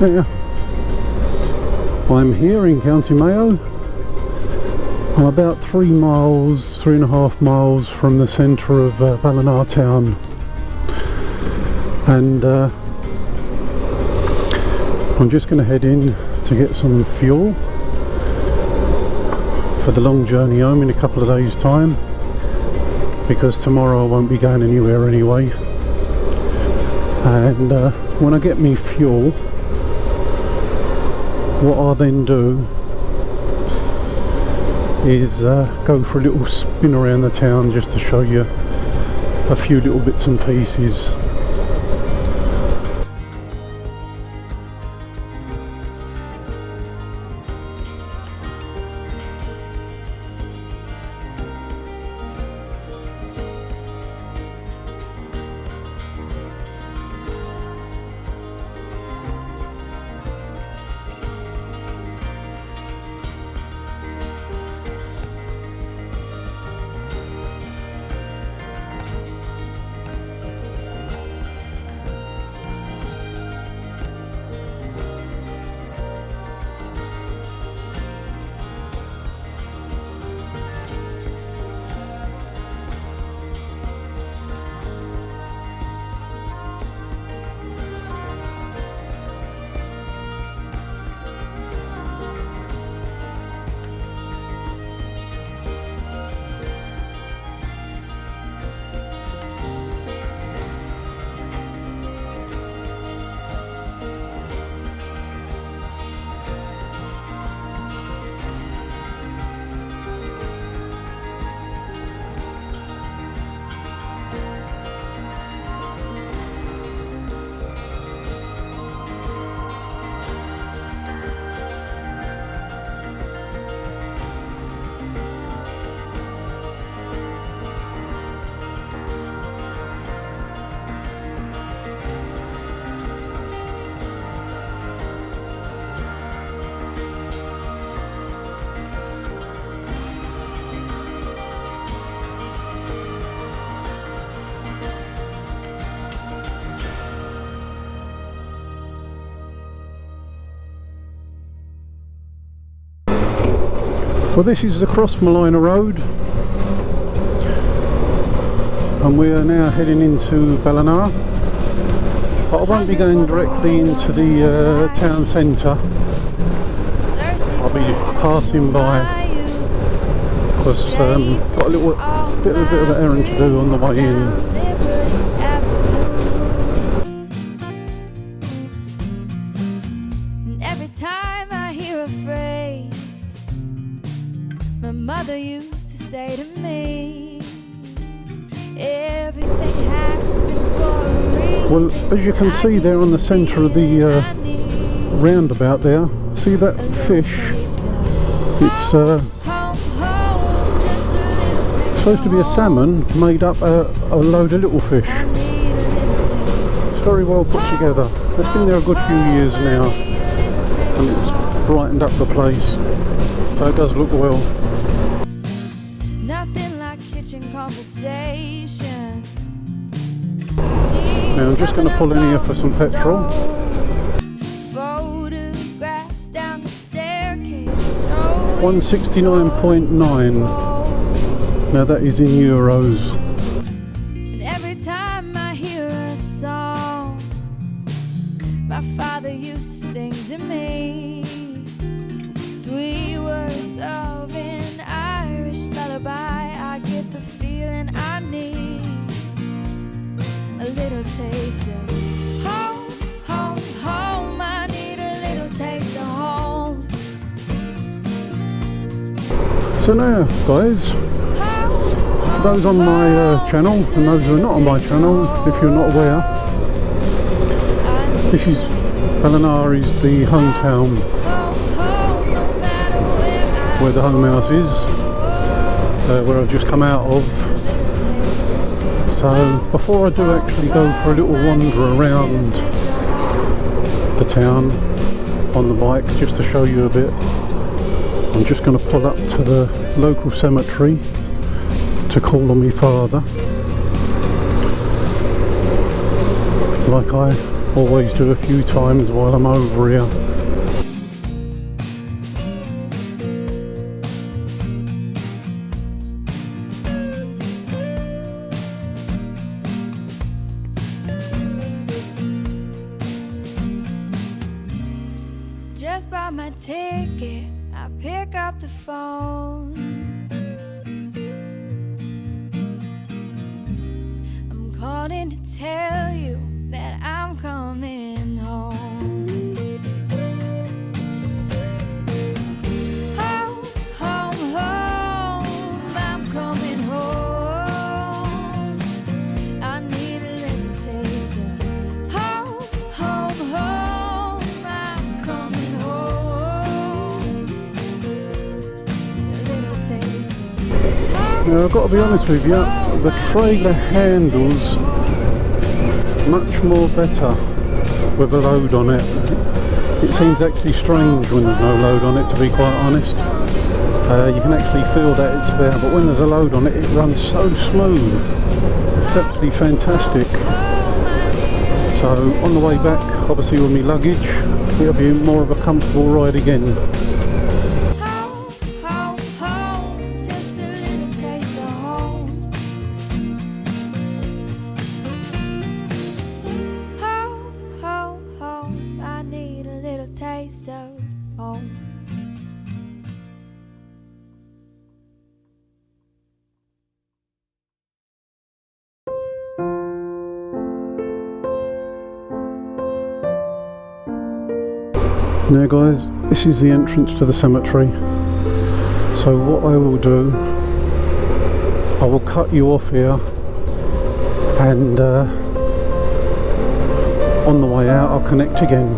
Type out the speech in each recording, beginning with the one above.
Now, I'm here in County Mayo. I'm about 3.5 miles from the centre of Ballina town, and I'm just going to head in to get some fuel for the long journey home in a couple of days' time, because tomorrow I won't be going anywhere anyway. And when I get me fuel, what I'll then do is go for a little spin around the town just to show you a few little bits and pieces. Well, this is across Ballina Road, and we are now heading into Ballina, but I won't be going directly into the town centre. I'll be passing by because got a bit of an errand to do on the way in. Every time I hear a phrase my mother used to say to me, everything happens for a reason. Well, as you can see there on the centre of the roundabout there, see that fish? It's supposed to be a salmon made up a load of little fish. It's very well put together. It's been there a good few years now, and it's brightened up the place, so it does look well. Nothing like kitchen conversation. Now I'm just going to pull in here for some petrol. Photographs down the staircase. 169.9. Now that is in euros. And every time I hear a song my father used to sing to me, sweet words of an Irish lullaby, I get the feeling I need a little taste of home, home, home. I need a little taste of home. So now, guys, for those on my channel and those who are not on my channel, if you're not aware, this is Ballina, is the hometown where the home house is, where I've just come out of. So before I do actually go for a little wander around the town on the bike, just to show you a bit, I'm just going to pull up to the local cemetery to call on my father, like I always do a few times while I'm over here. Just bought my ticket, I pick up the phone. I'm calling to tell you that I'm coming home. Home, home, home, I'm coming home. I need a little taste of home, home, home, I'm coming home. A little taste of home. Now I've got to be honest with you, the trailer handles much more better with a load on it. It seems actually strange when there's no load on it, to be quite honest. You can actually feel that it's there, but when there's a load on it, it runs so smooth. It's absolutely fantastic. So on the way back, obviously with my luggage, it'll be more of a comfortable ride again. Home, home, home, just a little taste of home. Home, home, home, I need a little taste of home. Now guys, this is the entrance to the cemetery. So what I will do, I will cut you off here, and on the way out I'll connect again.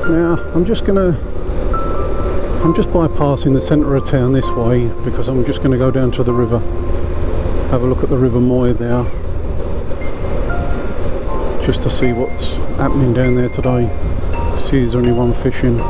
Now I'm just bypassing the centre of town this way because I'm just going to go down to the river, have a look at the River Mayo there, just to see what's happening down there today, see is there anyone fishing.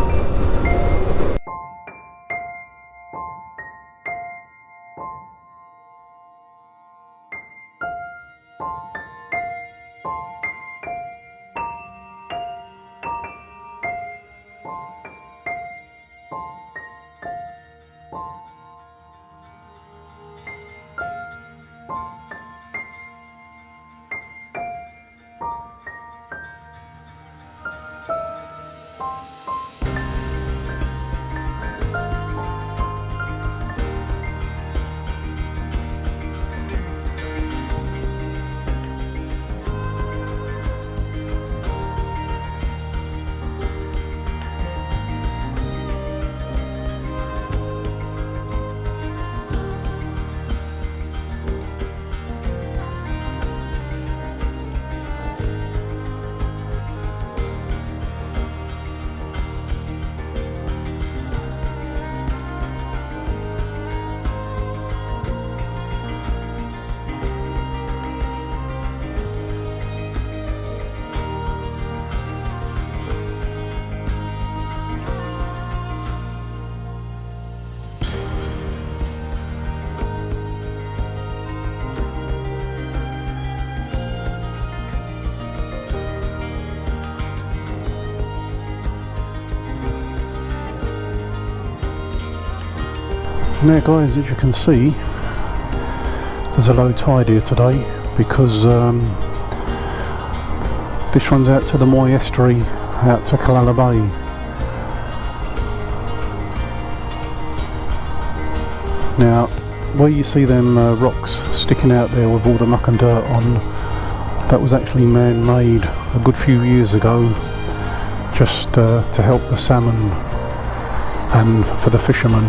Now guys, as you can see, there's a low tide here today because this runs out to the Mayo estuary, out to Ballina Bay. Now where you see them rocks sticking out there with all the muck and dirt on, that was actually man-made a good few years ago, just to help the salmon and for the fishermen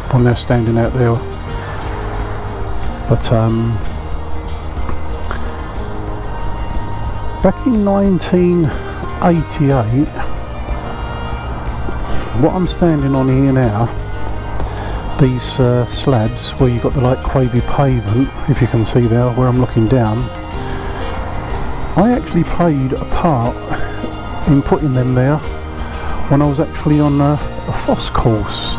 when they're standing out there. But back in 1988, what I'm standing on here now, these slabs where you've got the like cravey pavement, if you can see there where I'm looking down, I actually played a part in putting them there when I was actually on a FOSS course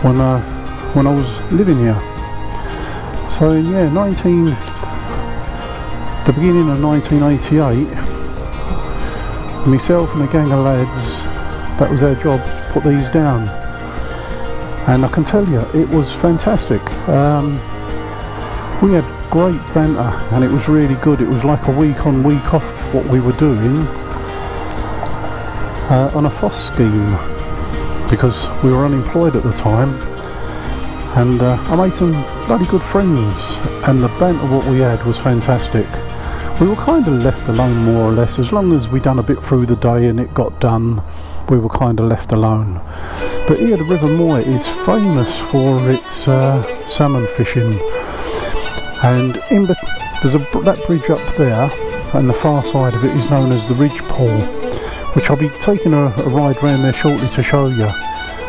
when I was living here. So yeah, the beginning of 1988, myself and a gang of lads, that was our job, put these down, and I can tell you it was fantastic. We had great banter and it was really good. It was like a week on week off what we were doing on a FOSS scheme, because we were unemployed at the time, and I made some bloody good friends, and the banter what we had was fantastic. We were kind of left alone more or less, as long as we done a bit through the day and it got done, we were kind of left alone. But here the River Mayo is famous for its salmon fishing, and there's that bridge up there, and the far side of it is known as the Ridge Pool, which I'll be taking a ride round there shortly to show you.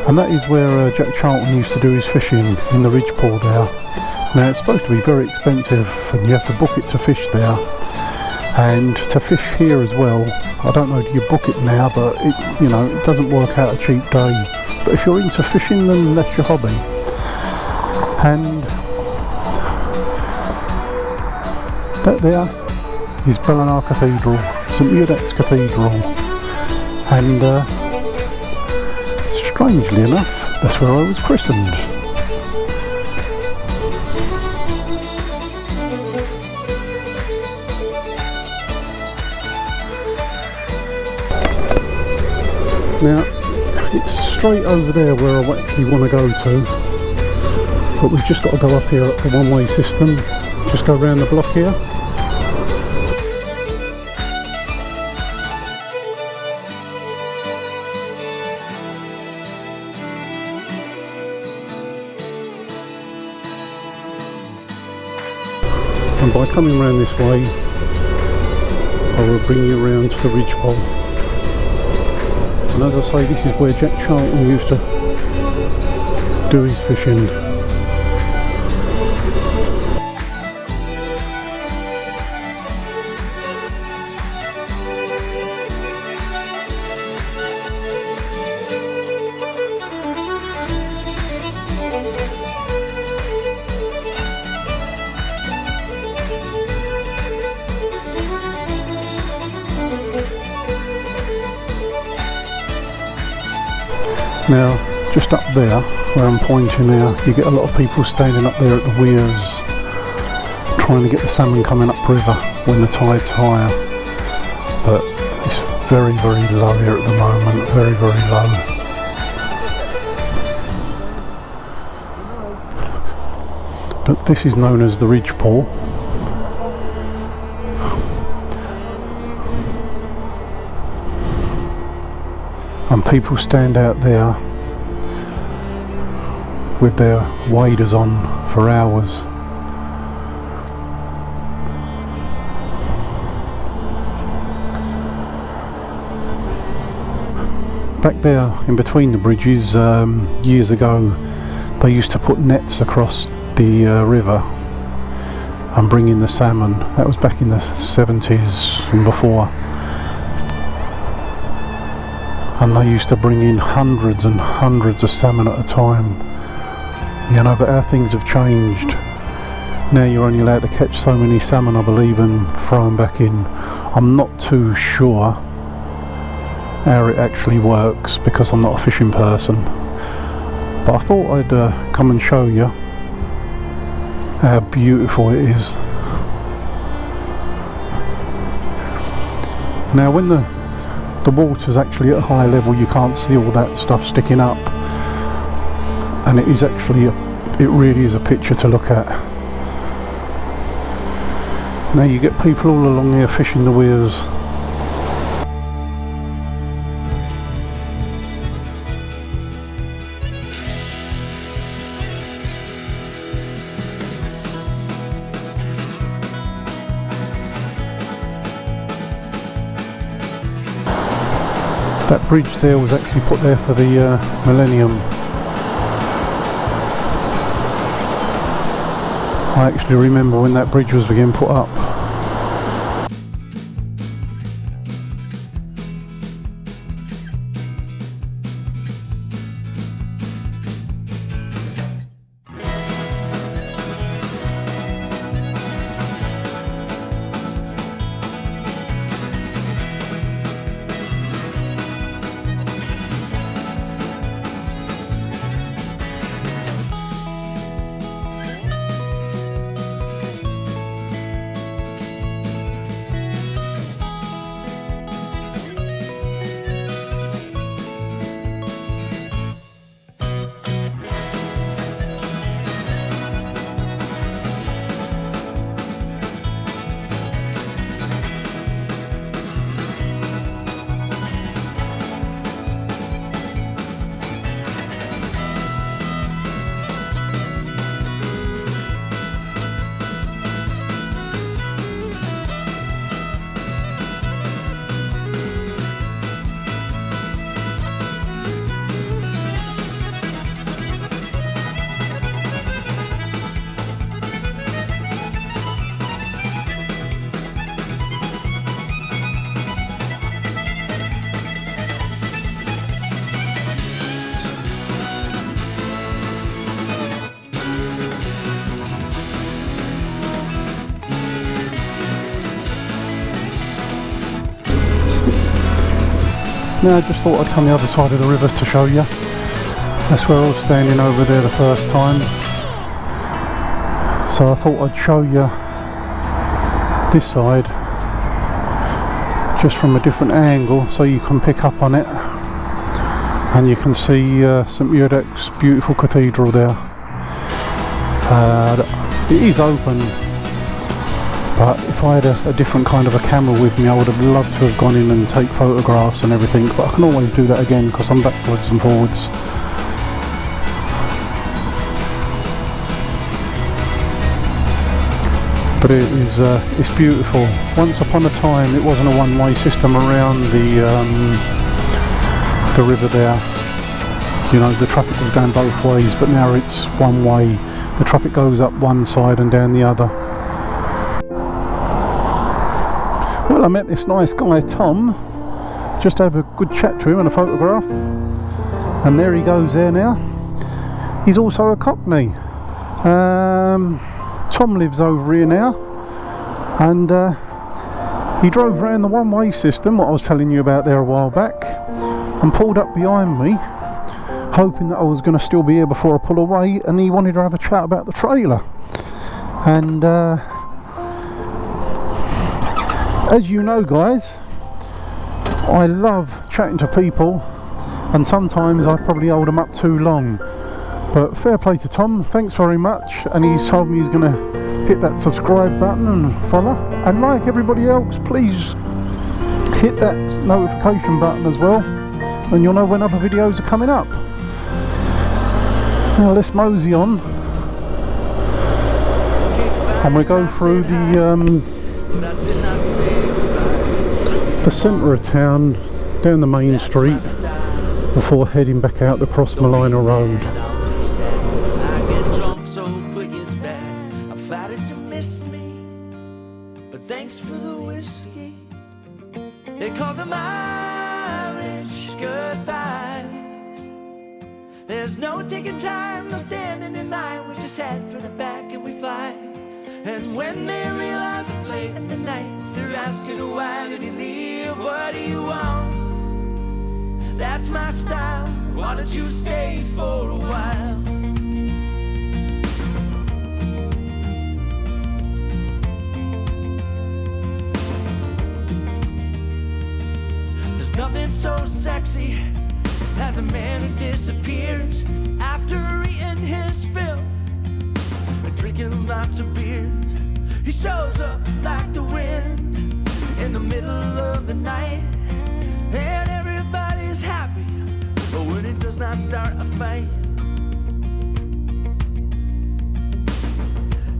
And that is where Jack Charlton used to do his fishing, in the Ridge Pool there. Now it's supposed to be very expensive and you have to book it to fish there, and to fish here as well. I don't know if you book it now, but it doesn't work out a cheap day. But if you're into fishing, then that's your hobby. And that there is Ballina Cathedral, St Eudac's Cathedral, and strangely enough, that's where I was christened. Now, it's straight over there where I actually want to go to, but we've just got to go up here at the one-way system, just go around the block here. And by coming around this way, I will bring you around to the Ridge Pole. And as I say, this is where Jack Charlton used to do his fishing. Now, just up there, where I'm pointing there, you get a lot of people standing up there at the weirs trying to get the salmon coming up river when the tide's higher. But it's very, very low here at the moment, very, very low. But this is known as the ridge pool. And people stand out there with their waders on for hours. Back there in between the bridges, years ago, they used to put nets across the river and bring in the salmon. That was back in the 70s and before. And they used to bring in hundreds and hundreds of salmon at a time. You know, but how things have changed. Now you're only allowed to catch so many salmon, I believe, and throw them back in. I'm not too sure how it actually works because I'm not a fishing person. But I thought I'd come and show you how beautiful it is. Now when the water's actually at a high level, you can't see all that stuff sticking up, and it is actually it really is a picture to look at. Now you get people all along here fishing the weirs. That bridge there was actually put there for the millennium. I actually remember when that bridge was being put up. Now I just thought I'd come the other side of the river to show you. That's where I was standing over there the first time. So I thought I'd show you this side just from a different angle so you can pick up on it. And you can see St Muredach's beautiful cathedral there. It is open, but if I had a different kind of a camera with me, I would have loved to have gone in and take photographs and everything, but I can always do that again because I'm backwards and forwards. But it is it's beautiful. Once upon a time it wasn't a one-way system around the the river there, you know, the traffic was going both ways, but now it's one way. The traffic goes up one side and down the other. Well, I met this nice guy Tom, just have a good chat to him and a photograph, and there he goes there now. He's also a Cockney. Tom lives over here now, and he drove around the one-way system, what I was telling you about there a while back, and pulled up behind me, hoping that I was going to still be here before I pull away, and he wanted to have a chat about the trailer. And as you know, guys, I love chatting to people, and sometimes I probably hold them up too long. But fair play to Tom, thanks very much. And he's told me he's going to hit that subscribe button and follow. And like everybody else, please hit that notification button as well, and you'll know when other videos are coming up. Now let's mosey on, and we go through the centre of town, down the main street, before heading back out the Cross Ballina Road. Thanks for the whiskey. They call them Irish goodbyes. There's no taking time, no standing in line. We just head to the back and we fly. And when they realize it's late in the night, they're asking, why did he leave? What do you want? That's my style. Why don't you stay for a while? Nothing so sexy as a man who disappears after eating his fill and drinking lots of beer. He shows up like the wind in the middle of the night, and everybody's happy, but when it does not start a fight,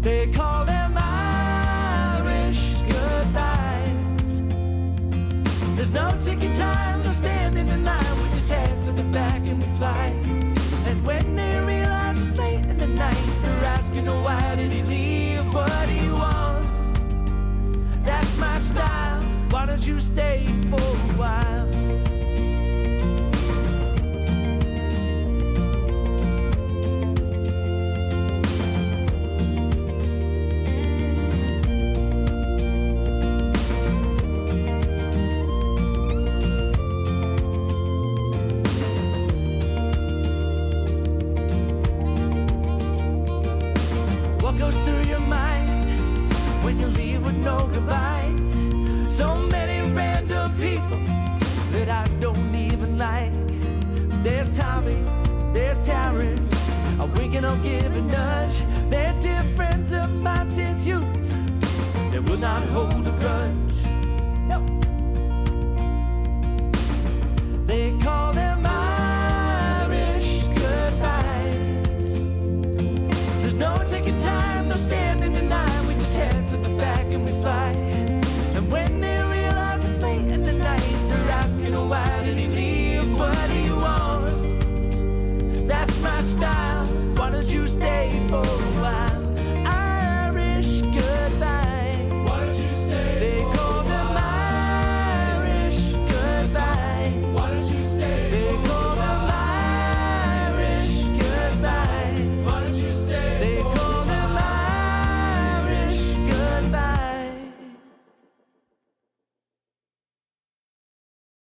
they call them Irish goodbyes. There's no ticking time, no standing in line. We just head to the back and we fly. And when they realize it's late in the night, they're asking, why did he leave? What do you want? That's my style. Why don't you stay for a while? What goes through your mind when you leave with no goodbyes? So many random people that I don't even like. There's Tommy, there's Taryn, a wink and I'll give a nudge. They're different of mine since youth, they will not hold a grudge. No. They call them Irish goodbyes. There's no taking time, no standing in line. We just head to the back and we fly.